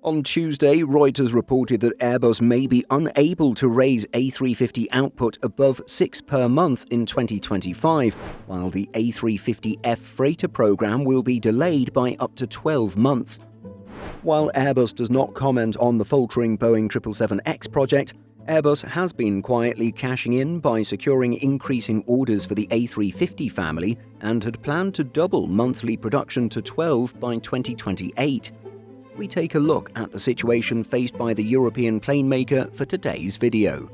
On Tuesday, Reuters reported that Airbus may be unable to raise A350 output above 6 per month in 2025, while the A350F freighter program will be delayed by up to 12 months. While Airbus does not comment on the faltering Boeing 777X project, Airbus has been quietly cashing in by securing increasing orders for the A350 family and had planned to double monthly production to 12 by 2028. We take a look at the situation faced by the European plane maker for today's video.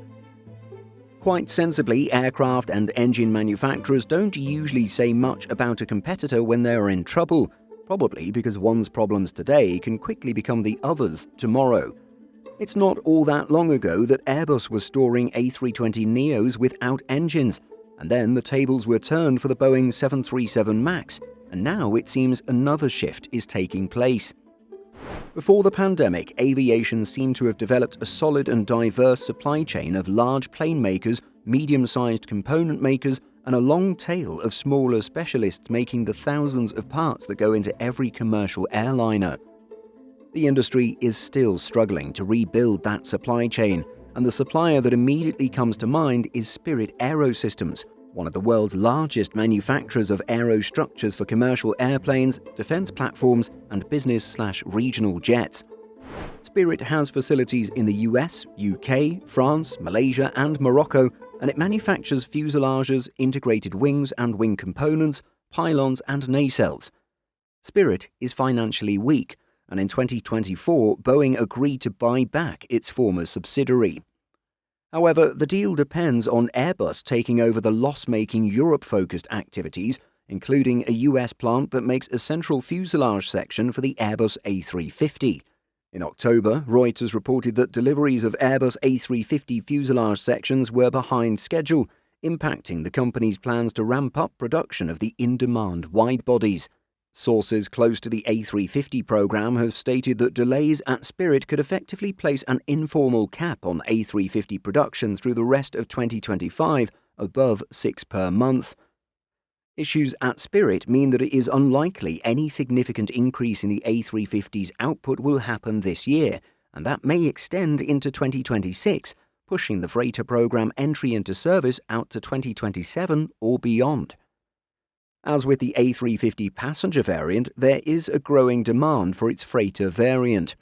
Quite sensibly, aircraft and engine manufacturers don't usually say much about a competitor when they're in trouble, probably because one's problems today can quickly become the other's tomorrow. It's not all that long ago that Airbus was storing A320neos without engines, and then the tables were turned for the Boeing 737 MAX, and now it seems another shift is taking place. Before the pandemic, aviation seemed to have developed a solid and diverse supply chain of large plane makers, medium-sized component makers, and a long tail of smaller specialists making the thousands of parts that go into every commercial airliner. The industry is still struggling to rebuild that supply chain, and the supplier that immediately comes to mind is Spirit AeroSystems, one of the world's largest manufacturers of aerostructures for commercial airplanes, defense platforms, and business/regional jets. Spirit has facilities in the US, UK, France, Malaysia, and Morocco, and it manufactures fuselages, integrated wings and wing components, pylons, and nacelles. Spirit is financially weak, and in 2024, Boeing agreed to buy back its former subsidiary. However, the deal depends on Airbus taking over the loss-making Europe-focused activities, including a US plant that makes a central fuselage section for the Airbus A350. In October, Reuters reported that deliveries of Airbus A350 fuselage sections were behind schedule, impacting the company's plans to ramp up production of the in-demand widebodies. Sources close to the A350 program have stated that delays at Spirit could effectively place an informal cap on A350 production through the rest of 2025, above 6 per month. Issues at Spirit mean that it is unlikely any significant increase in the A350's output will happen this year, and that may extend into 2026, pushing the freighter program entry into service out to 2027 or beyond. As with the A350 passenger variant, there is a growing demand for its freighter variant.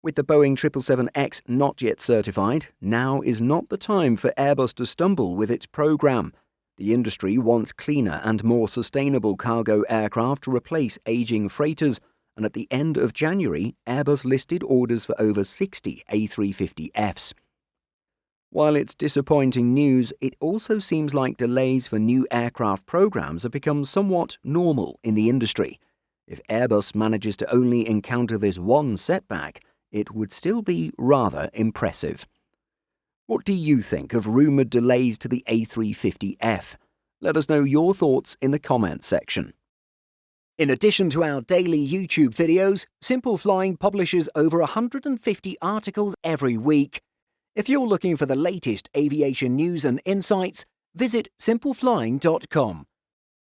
With the Boeing 777X not yet certified, now is not the time for Airbus to stumble with its program. The industry wants cleaner and more sustainable cargo aircraft to replace aging freighters, and at the end of January, Airbus listed orders for over 60 A350Fs. While it's disappointing news, it also seems like delays for new aircraft programs have become somewhat normal in the industry. If Airbus manages to only encounter this one setback, it would still be rather impressive. What do you think of rumoured delays to the A350F? Let us know your thoughts in the comments section. In addition to our daily YouTube videos, Simple Flying publishes over 150 articles every week. If you're looking for the latest aviation news and insights, visit simpleflying.com.